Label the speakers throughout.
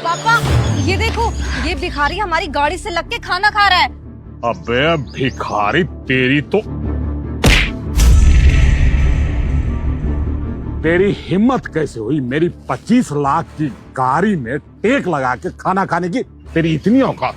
Speaker 1: पापा ये देखो, ये भिखारी हमारी गाड़ी से लग के खाना खा रहा है।
Speaker 2: अबे भिखारी, तेरी हिम्मत कैसे हुई मेरी 25 लाख की गाड़ी में टेक लगा के खाना खाने की? तेरी इतनी औकात?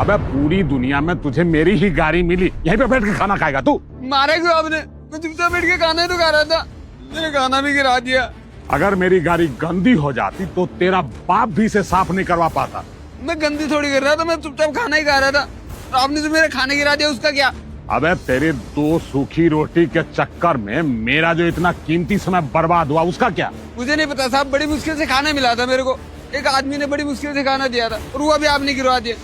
Speaker 2: अबे पूरी दुनिया में तुझे मेरी ही गाड़ी मिली, यहीं पे बैठ के खाना खाएगा तू?
Speaker 3: मारा क्यों आपने? मैं चुपचाप बैठ के खाना ही तो खा रहा था, मैंने खाना भी गिरा दिया।
Speaker 2: अगर मेरी गाड़ी गंदी हो जाती तो तेरा बाप भी इसे साफ नहीं करवा पाता।
Speaker 3: मैं गंदी थोड़ी कर रहा था, मैं चुपचाप खाना ही खा रहा था। आपने तो मेरे खाने गिरा दिया, उसका क्या?
Speaker 2: अबे तेरे 2 सूखी रोटी के चक्कर में मेरा जो इतना कीमती समय बर्बाद हुआ, उसका क्या?
Speaker 3: मुझे नहीं पता साहब, बड़ी मुश्किल से खाना मिला था मेरे को। एक आदमी ने बड़ी मुश्किल से खाना दिया था और वो अभी आपने गिरवा दिया।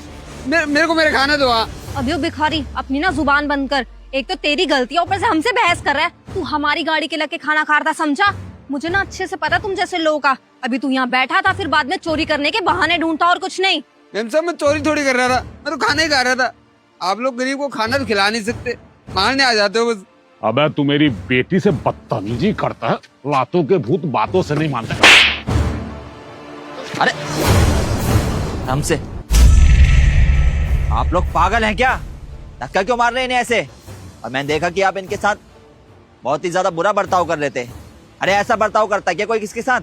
Speaker 3: मेरे को मेरे खाने दो।
Speaker 1: अभी वो भिखारी अपनी ना जुबान बंद कर। एक तो तेरी गलती है, ऊपर से हमसे बहस कर रहा है। तू हमारी गाड़ी के लग के खाना खा रहा था, समझा? मुझे ना अच्छे से पता तुम जैसे लोगों का। अभी तू यहाँ बैठा था, फिर बाद में चोरी करने के बहाने ढूंढता और कुछ नहीं।
Speaker 3: मैम साहब, मैं चोरी थोड़ी कर रहा था, मैं तो खाना ही खा रहा था। आप लोग गरीब को खाना तो खिला नहीं सकते, मारने आ जाते हो बस।
Speaker 2: अबे तू मेरी बेटी से बदतमीजी करता है, लातों के भूत बातों से नहीं मानता।
Speaker 4: अरे हमसे आप लोग पागल हैं क्या? धक्का क्यों मार रहे हैं इन्हें ऐसे? और मैंने देखा कि आप इनके साथ बहुत ही ज्यादा बुरा बर्ताव कर रहे थे। अरे ऐसा बर्ताव करता है क्या कोई किसके साथ?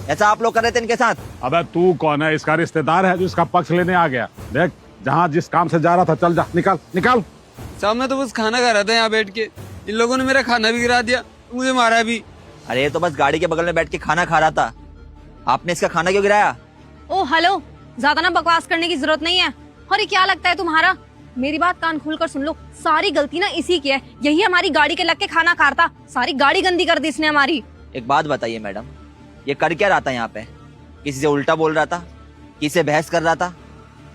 Speaker 4: ऐसा आप लोग कर रहे थे इनके साथ?
Speaker 2: अबे तू कौन है? इसका रिश्तेदार है जो इसका पक्ष लेने आ गया। देख, जहाँ जिस काम से जा रहा था, चल जा, निकाल निकाल।
Speaker 3: साहब मैं तो बस खाना खा रहा था यहाँ बैठ के, इन लोगों ने मेरा खाना भी गिरा दिया, मुझे मारा भी।
Speaker 4: अरे ये तो बस गाड़ी के बगल में बैठ के खाना खा रहा था, आपने इसका खाना क्यों गिराया?
Speaker 1: ओ हेलो, ज्यादा ना बकवास करने की जरूरत नहीं है। और ये क्या लगता है तुम्हारा? मेरी बात कान खोलकर सुन लो, सारी गलती ना इसी की है। यही हमारी गाड़ी के लग के खाना खाता, सारी गाड़ी गंदी कर दी इसने हमारी।
Speaker 4: एक बात बताइए मैडम, ये कर क्या रहा था यहाँ पे? किसी से उल्टा बोल रहा था, किसी से बहस कर रहा था,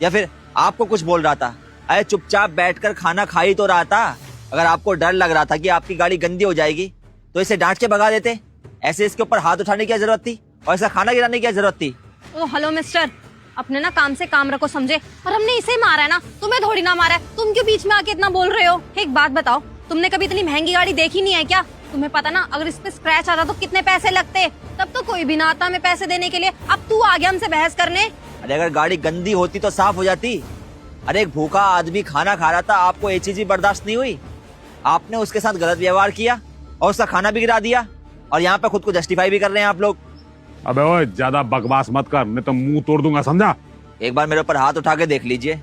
Speaker 4: या फिर आपको कुछ बोल रहा था? अरे चुपचाप बैठकर खाना खा ही तो रहा था। अगर आपको डर लग रहा था कि आपकी गाड़ी गंदी हो जाएगी तो इसे डांट के भगा देते। ऐसे इसके ऊपर हाथ उठाने की क्या जरूरत थी और इसका खाना गिराने की क्या जरूरत थी?
Speaker 1: ओ हेलो मिस्टर, अपने ना काम से काम रखो, समझे? और हमने इसे मारा है ना, तुम्हें थोड़ी ना मारा है। तुम क्यों बीच में आके इतना बोल रहे हो? एक बात बताओ, तुमने कभी इतनी महंगी गाड़ी देखी नहीं है क्या? तुम्हें पता ना अगर इस पे स्क्रैच आता तो कितने पैसे लगते? तब तो कोई भी ना आता हमें पैसे देने के लिए। अब तू आ गया हमसे बहस करने।
Speaker 4: अरे अगर गाड़ी गंदी होती तो साफ हो जाती। अरे एक भूखा आदमी खाना खा रहा था, आपको ये चीज भी बर्दाश्त नहीं हुई? आपने उसके साथ गलत व्यवहार किया और उसका खाना भी गिरा दिया, और यहाँ पे खुद को जस्टिफाई भी कर रहे हैं आप लोग।
Speaker 2: अबे ओए, ज्यादा बकवास मत कर, मैं तो मुंह तोड़ दूंगा, समझा?
Speaker 4: एक बार मेरे ऊपर हाथ उठा के देख लीजिए,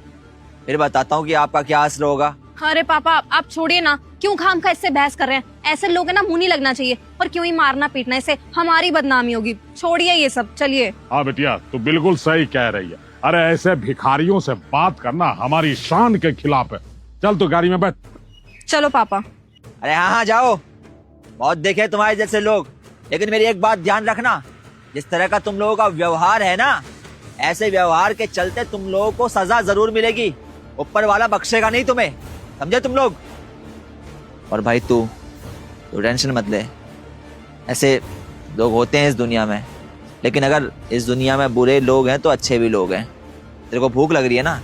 Speaker 4: फिर बताता हूँ कि आपका क्या असर होगा।
Speaker 1: अरे पापा आप छोड़िए ना, क्यों खाम खा इससे बहस कर रहे हैं? ऐसे लोग ना मुंह नहीं लगना चाहिए, और क्यों ही मारना पीटना, इससे हमारी बदनामी होगी। छोड़िए ये सब, चलिए।
Speaker 2: हाँ बेटिया, तू बिल्कुल सही कह रही है। अरे ऐसे भिखारियों से बात करना हमारी शान के खिलाफ है। चल तू गाड़ी में बैठ।
Speaker 1: चलो पापा।
Speaker 4: अरे हाँ जाओ, बहुत देखे तुम्हारे जैसे लोग। लेकिन मेरी एक बात ध्यान रखना, जिस तरह का तुम लोगों का व्यवहार है ना, ऐसे व्यवहार के चलते तुम लोगों को सजा जरूर मिलेगी। ऊपर वाला बख्शेगा नहीं तुम्हें, समझे तुम लोग? और भाई तू टेंशन मत ले, ऐसे लोग होते हैं इस दुनिया में, लेकिन अगर इस दुनिया में बुरे लोग हैं तो अच्छे भी लोग हैं। तेरे को भूख लग रही है ना,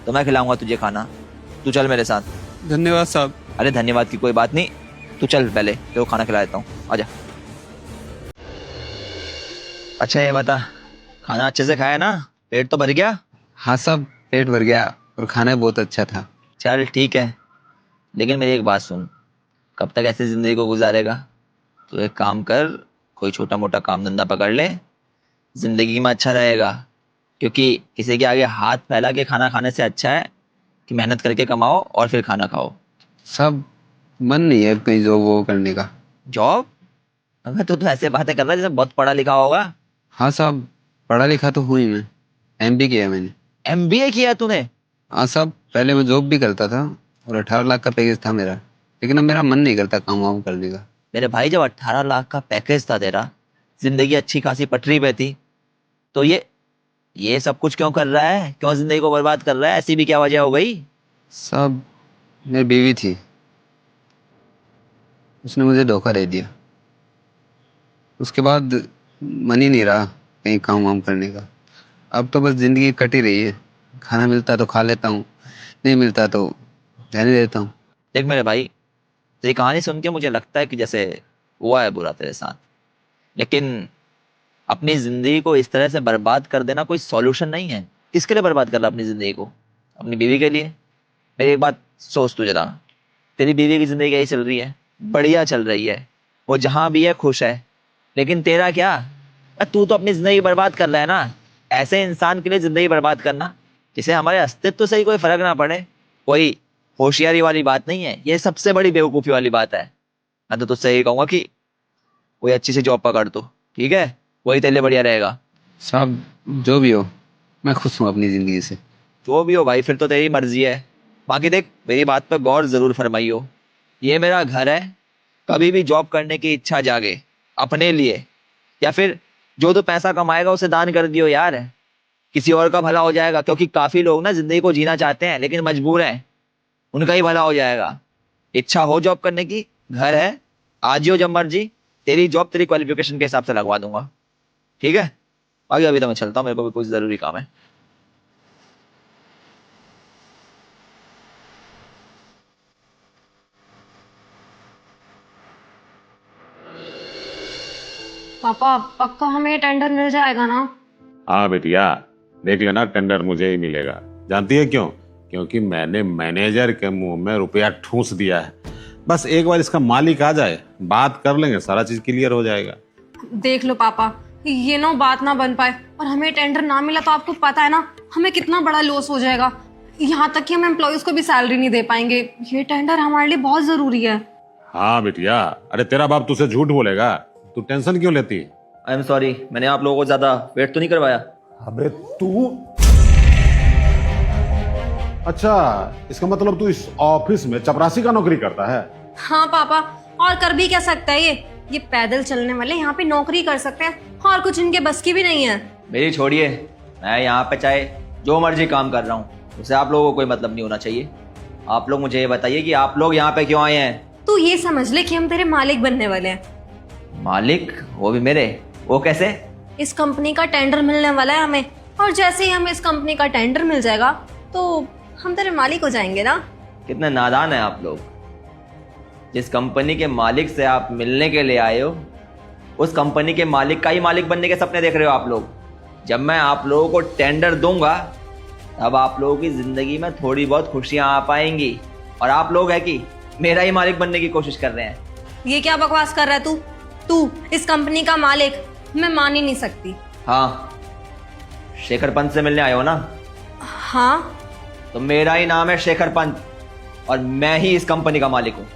Speaker 4: तो मैं खिलाऊंगा तुझे खाना, तू चल मेरे साथ।
Speaker 3: धन्यवाद साहब।
Speaker 4: अरे धन्यवाद की कोई बात नहीं, तू चल, पहले तेरे को खाना खिला देता हूँ, आजा। अच्छा ये बता, खाना अच्छे से खाया ना? पेट तो भर गया?
Speaker 3: हाँ साहब, पेट भर गया और खाना बहुत अच्छा था।
Speaker 4: चल ठीक है, लेकिन मेरी एक बात सुन, कब तक ऐसे जिंदगी को गुजारेगा? तो एक काम कर, कोई छोटा मोटा काम धंधा पकड़ ले, जिंदगी में अच्छा रहेगा। क्योंकि किसी के आगे हाथ फैला के खाना खाने से अच्छा है कि मेहनत करके कमाओ और फिर खाना खाओ।
Speaker 3: सब मन नहीं है कहीं जॉब वो करने का।
Speaker 4: जॉब? अगर तू तो ऐसे बातें कर रहा है जैसे बहुत पढ़ा लिखा होगा।
Speaker 3: हाँ साहब, पढ़ा लिखा तो हुई मैं, MBA किया मैंने।
Speaker 4: MBA किया तूने?
Speaker 3: हाँ साहब, पहले मैं जॉब भी करता था और 18 लाख का पैकेज था मेरा, लेकिन अब मेरा मन नहीं करता काम वाम करने का।
Speaker 4: मेरे भाई जब 18 लाख का पैकेज था तेरा, जिंदगी अच्छी खासी पटरी पे थी, तो ये सब कुछ क्यों कर रहा है? क्यों जिंदगी को बर्बाद कर रहा है? ऐसी भी क्या वजह हो गई?
Speaker 3: साहब मेरी बीवी थी, उसने मुझे धोखा दे दिया। उसके बाद मन ही नहीं रहा कहीं काम वाम करने का। अब तो बस जिंदगी कट ही रही है, खाना मिलता तो खा लेता हूँ, नहीं मिलता तो रहने देता हूँ।
Speaker 4: देख मेरे भाई, तेरी कहानी सुन के मुझे लगता है कि जैसे हुआ है बुरा तेरे साथ, लेकिन अपनी जिंदगी को इस तरह से बर्बाद कर देना कोई सॉल्यूशन नहीं है। किसके लिए बर्बाद कर रहा अपनी जिंदगी को? अपनी बीवी के लिए? मेरी एक बात सोच तू जरा, तेरी बीवी की जिंदगी कैसी चल रही है? बढ़िया चल रही है, वो जहां भी है खुश है, लेकिन तेरा क्या? तू तो अपनी जिंदगी बर्बाद कर रहा है ना। ऐसे इंसान के लिए जिंदगी बर्बाद करना जिसे हमारे अस्तित्व से ही कोई फर्क ना पड़े, कोई होशियारी वाली बात नहीं है, ये सबसे बड़ी बेवकूफ़ी वाली बात है। मैं तो तुझसे यही कहूंगा कि कोई अच्छी सी जॉब पकड़ दो, ठीक है? वही तेरे लिए बढ़िया रहेगा।
Speaker 3: साहब जो भी हो, मैं खुश हूँ अपनी ज़िंदगी से।
Speaker 4: जो भी हो भाई, फिर तो तेरी मर्जी है। बाकी देख, मेरी बात पर गौर जरूर फरमाइयो, ये मेरा घर है। कभी भी जॉब करने की इच्छा जागे अपने लिए, या फिर जो तो पैसा कमाएगा उसे दान कर दियो यार, किसी और का भला हो जाएगा। क्योंकि काफी लोग ना जिंदगी को जीना चाहते हैं लेकिन मजबूर हैं, उनका ही भला हो जाएगा। इच्छा हो जॉब करने की, घर है, आज हो जब मर्जी, तेरी जॉब तेरी क्वालिफिकेशन के हिसाब से लगवा दूंगा, ठीक है? आगे अभी तो मैं चलता हूँ, मेरे को भी कुछ जरूरी काम है।
Speaker 1: पापा पक्का हमें टेंडर मिल जाएगा ना?
Speaker 2: हाँ बेटिया, देख लेना, टेंडर मुझे ही मिलेगा। जानती है क्यों? क्योंकि मैंने मैनेजर के मुंह में रुपया ठूंस दिया है। बस एक बार इसका मालिक आ जाए, बात कर लेंगे, सारा चीज क्लियर हो जाएगा।
Speaker 1: देख लो पापा, ये ना बात ना बन पाए और हमें टेंडर ना मिला तो आपको पता है ना हमें कितना बड़ा लॉस हो जाएगा। यहाँ तक कि हम एम्प्लॉयज को भी सैलरी नहीं दे पाएंगे। ये टेंडर हमारे लिए बहुत जरूरी है।
Speaker 2: हाँ बेटिया, अरे तेरा बाप तुझसे झूठ बोलेगा, तू टेंशन क्यों लेती है?
Speaker 4: आई एम सॉरी, मैंने आप लोगों को ज्यादा वेट तो नहीं करवाया?
Speaker 2: अबे तू, अच्छा इसका मतलब तू इस ऑफिस में चपरासी का नौकरी करता है?
Speaker 1: हाँ पापा, और कर भी क्या सकता है ये पैदल चलने वाले यहाँ पे नौकरी कर सकते हैं और कुछ इनके बस की भी नहीं है।
Speaker 4: मेरी छोड़िए, मैं यहाँ पे चाहे जो मर्जी काम कर रहा हूँ, उससे आप लोगों को कोई मतलब नहीं होना चाहिए। आप लोग मुझे ये बताइए कि आप लोग यहाँ पे क्यों आए हैं?
Speaker 1: तू ये समझ ले कि हम तेरे मालिक बनने वाले हैं।
Speaker 4: मालिक? वो भी मेरे? वो कैसे?
Speaker 1: इस कंपनी का टेंडर मिलने वाला है हमें, और जैसे ही हमें इस कंपनी का टेंडर मिल जाएगा तो हम तेरे मालिक हो जाएंगे ना।
Speaker 4: कितने नादान हैं आप लोग। जिस कंपनी के मालिक से आप मिलने के लिए आए हो, उस कंपनी के मालिक का ही मालिक बनने के सपने देख रहे हो आप लोग। जब मैं आप लोगों को टेंडर दूंगा तब आप लोगों की जिंदगी में थोड़ी बहुत खुशियां आ पाएंगी, और आप लोग है कि मेरा ही मालिक बनने की कोशिश कर रहे हैं।
Speaker 1: ये क्या बकवास कर रहा है तू इस कंपनी का मालिक? मैं मान ही नहीं सकती।
Speaker 4: हाँ, शेखर पंत से मिलने आए हो ना?
Speaker 1: हाँ,
Speaker 4: तो मेरा ही नाम है शेखर पंत और मैं ही इस कंपनी का मालिक हूँ।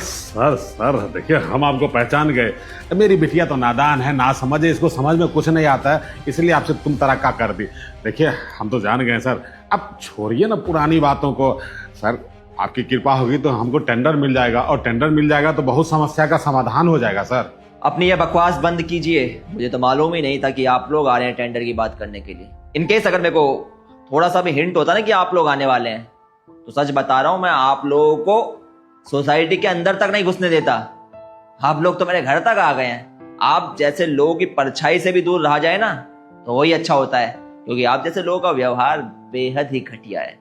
Speaker 2: सर देखिए, हम आपको पहचान गए। मेरी बिटिया तो नादान है, ना समझे, इसको समझ में कुछ नहीं आता है, इसलिए आपसे तुम तड़क्का कर दी। देखिए हम तो जान गए सर, अब छोड़िए ना पुरानी बातों को। सर आपकी कृपा होगी तो हमको टेंडर मिल जाएगा, और टेंडर मिल जाएगा तो बहुत समस्या का समाधान हो जाएगा सर।
Speaker 4: अपनी ये बकवास बंद कीजिए। मुझे तो मालूम ही नहीं था कि आप लोग आ रहे हैं टेंडर की बात करने के लिए। इनकेस अगर मेरे को थोड़ा सा भी हिंट होता ना कि आप लोग आने वाले हैं, तो सच बता रहा हूं, मैं आप लोगों को सोसाइटी के अंदर तक नहीं घुसने देता। आप लोग तो मेरे घर तक आ गए हैं। आप जैसे लोगों की परछाई से भी दूर रहा जाए ना तो वही अच्छा होता है, क्योंकि आप जैसे लोगों का व्यवहार बेहद ही घटिया है।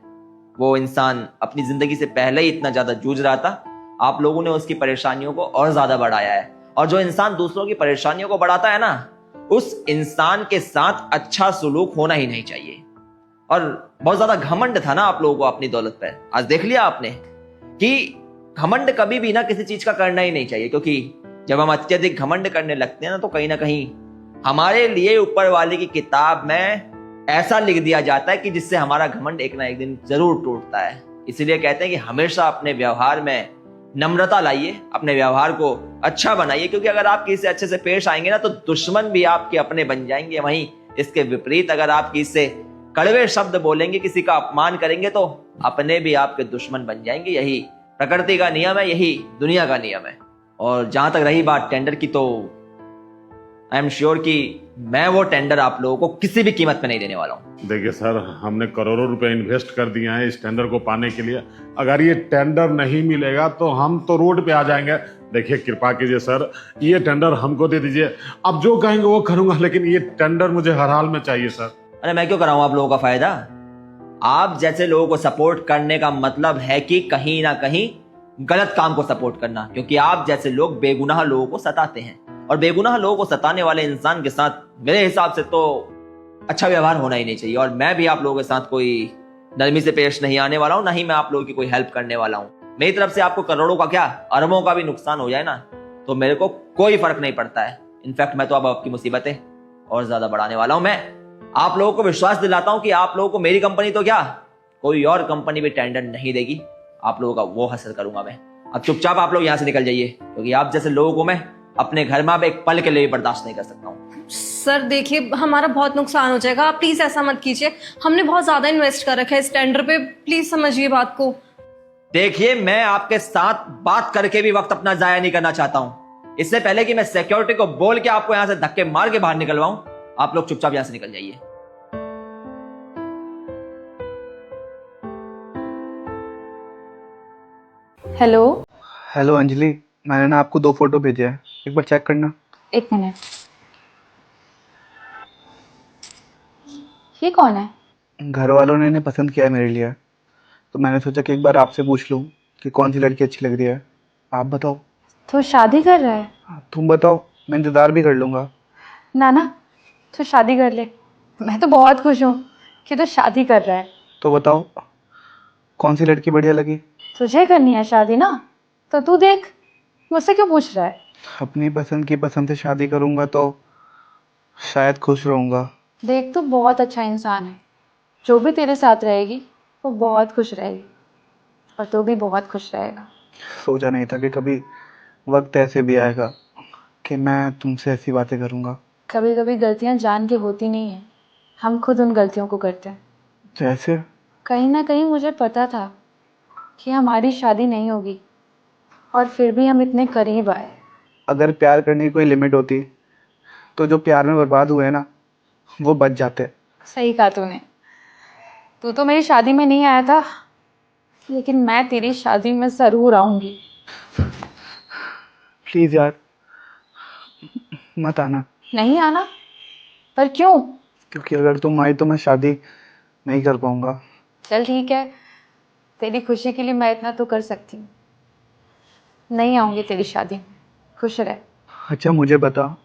Speaker 4: वो इंसान अपनी जिंदगी से पहले ही इतना ज्यादा जूझ रहा था, आप लोगों ने उसकी परेशानियों को और ज्यादा बढ़ाया है। और जो इंसान दूसरों की परेशानियों को बढ़ाता है ना, उस इंसान के साथ अच्छा सुलूक होना ही नहीं चाहिए। और बहुत ज्यादा घमंड था ना आप लोगों को अपनी दौलत पर। आज देख लिया आपने कि घमंड कभी भी ना किसी चीज का करना ही नहीं चाहिए, क्योंकि जब हम अत्यधिक घमंड करने लगते हैं ना तो कहीं ना कहीं हमारे लिए ऊपर वाले की किताब में ऐसा लिख दिया जाता है कि जिससे हमारा घमंड एक ना एक दिन जरूर टूटता है। इसीलिए कहते हैं कि हमेशा अपने व्यवहार में नम्रता लाइए, अपने व्यवहार को अच्छा बनाइए, क्योंकि अगर आप किसी से अच्छे से पेश आएंगे ना तो दुश्मन भी आपके अपने बन जाएंगे। वहीं इसके विपरीत अगर आप किसी से कड़वे शब्द बोलेंगे, किसी का अपमान करेंगे, तो अपने भी आपके दुश्मन बन जाएंगे। यही प्रकृति का नियम है, यही दुनिया का नियम है। और जहां तक रही बात टेंडर की, तो आई एम श्योर कि मैं वो टेंडर आप लोगों को किसी भी कीमत पे नहीं देने वाला हूं।
Speaker 2: देखिए सर, हमने करोड़ों रुपए इन्वेस्ट कर दिए हैं इस टेंडर को पाने के लिए। अगर ये टेंडर नहीं मिलेगा तो हम तो रोड पे आ जाएंगे। देखिए कृपा कीजिए सर, ये टेंडर हमको दे दीजिए। अब जो कहेंगे वो करूंगा, लेकिन ये टेंडर मुझे हर हाल में चाहिए सर।
Speaker 4: अरे मैं क्यों कराऊं आप लोगों का फायदा? आप जैसे लोगों को सपोर्ट करने का मतलब है कि कहीं ना कहीं गलत काम को सपोर्ट करना, क्योंकि आप जैसे लोग बेगुनाह लोगों को सताते हैं। और बेगुनाह लोगों को सताने वाले इंसान के साथ मेरे हिसाब से तो अच्छा व्यवहार होना ही नहीं चाहिए। और मैं भी आप लोगों के साथ कोई नरमी से पेश नहीं आने वाला हूं, ना ही मैं आप लोगों की कोई हेल्प करने वाला हूं। मेरी तरफ से आपको करोड़ों का क्या अरबों का भी नुकसान हो जाए ना तो मेरे को कोई फर्क नहीं पड़ता है। इनफैक्ट मैं तो अब आपकी मुसीबतें और ज्यादा बढ़ाने वाला हूं। मैं आप लोगों को विश्वास दिलाता हूं कि आप लोगों को मेरी कंपनी तो क्या कोई और कंपनी भी टेंडर नहीं देगी। आप लोगों का वो हासिल करूंगा मैं। अब चुपचाप आप लोग यहाँ से निकल जाइए, क्योंकि आप जैसे लोगों को मैं अपने घर में अब एक पल के लिए बर्दाश्त नहीं कर सकता हूँ।
Speaker 1: सर देखिए, हमारा बहुत नुकसान हो जाएगा, आप प्लीज ऐसा मत कीजिए। हमने बहुत ज्यादा इन्वेस्ट कर रखा है इस टेंडर पे, प्लीज समझिए बात को।
Speaker 4: देखिए, मैं आपके साथ बात करके भी वक्त अपना जाया नहीं करना चाहता हूँ। इससे पहले कि मैं सिक्योरिटी को बोल के आपको यहाँ से धक्के मार के बाहर निकलवाऊं, आप लोग चुपचाप यहाँ से निकल जाइए।
Speaker 1: हेलो।
Speaker 5: हेलो अंजलि, मैंने ना आपको 2 फोटो भेजे हैं, एक बार चेक करना।
Speaker 1: एक मिनट, ये कौन है?
Speaker 5: घर वालों ने इन्हें पसंद किया है मेरे लिए, तो मैंने सोचा कि एक बार आपसे पूछ लूँ कि कौन सी लड़की अच्छी लग रही है। आप बताओ।
Speaker 1: तो शादी कर रहा है?
Speaker 5: तुम बताओ, मैं इंतज़ार भी कर लूँगा।
Speaker 1: ना ना, तो शादी कर ले। मैं तो बहुत खुश हूँ कि तो शादी कर रहा है।
Speaker 5: तो बताओ कौन सी लड़की बढ़िया लगी।
Speaker 1: तुझे करनी है शादी ना, तो तू देख, मुझसे क्यों पूछ रहा है?
Speaker 5: अपनी पसंद की पसंद से शादी करूँगा तो शायद खुश रहूँगा।
Speaker 1: देख, तू बहुत अच्छा इंसान है, जो भी तेरे साथ रहेगी वो बहुत खुश रहेगी, और तू भी बहुत खुश रहेगा।
Speaker 5: सोचा नहीं था कि कभी वक्त ऐसे भी आएगा कि मैं तुमसे ऐसी बातें करूँगा।
Speaker 1: कभी कभी गलतियाँ जान के होती नहीं है, हम खुद उन गलतियों को करते हैं।
Speaker 5: जैसे
Speaker 1: कहीं ना कहीं मुझे पता था कि हमारी शादी नहीं होगी, और फिर भी हम इतने करीब आए।
Speaker 5: अगर प्यार करने की कोई लिमिट होती तो जो प्यार में बर्बाद हुए ना वो बच जाते।
Speaker 1: सही कहा तूने। तू तो मेरी शादी में नहीं आया था, लेकिन मैं तेरी शादी में जरूर आऊंगी।
Speaker 5: प्लीज़ यार मत आना।
Speaker 1: नहीं आना? पर क्यों?
Speaker 5: क्योंकि अगर तुम आई तो मैं शादी नहीं कर पाऊंगा।
Speaker 1: चल ठीक है, तेरी खुशी के लिए मैं इतना तो कर सकती हूँ। नहीं आऊंगी तेरी शादी में, खुश रह।
Speaker 5: अच्छा मुझे बता,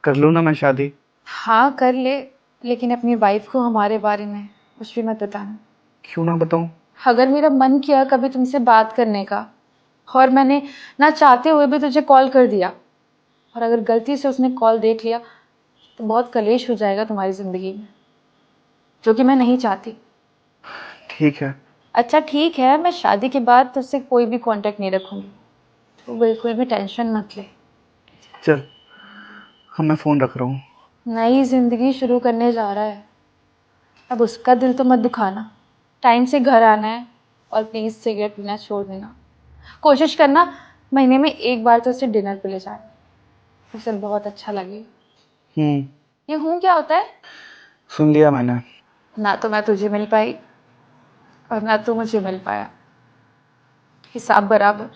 Speaker 5: कर लूँ ना मैं शादी?
Speaker 1: हाँ कर ले, लेकिन अपनी वाइफ को हमारे बारे में कुछ भी मत बताना।
Speaker 5: क्यों ना बताऊँ?
Speaker 1: अगर मेरा मन किया कभी तुमसे बात करने का, और मैंने ना चाहते हुए भी तुझे कॉल कर दिया, और अगर गलती से उसने कॉल देख लिया, तो बहुत कलेश हो जाएगा तुम्हारी ज़िंदगी में, जो कि मैं नहीं चाहती।
Speaker 5: ठीक है।
Speaker 1: अच्छा ठीक है, मैं शादी के बाद तुझसे कोई भी कांटेक्ट नहीं रखूँगी, तो बिल्कुल भी टेंशन मत ले।
Speaker 5: चल हाँ मैं फ़ोन रख रहा हूँ।
Speaker 1: नई ज़िंदगी शुरू करने जा रहा है, अब उसका दिल तो मत दुखाना। टाइम से घर आना है, और प्लीज़ सिगरेट पीना छोड़ देना। कोशिश करना महीने में एक बार तो उसे डिनर पे ले जाए, उसे बहुत अच्छा लगेगा। ये हूँ क्या होता है?
Speaker 5: सुन लिया मैंने।
Speaker 1: ना तो मैं तुझे मिल पाई, और ना तू मुझे मिल पाया, हिसाब बराबर।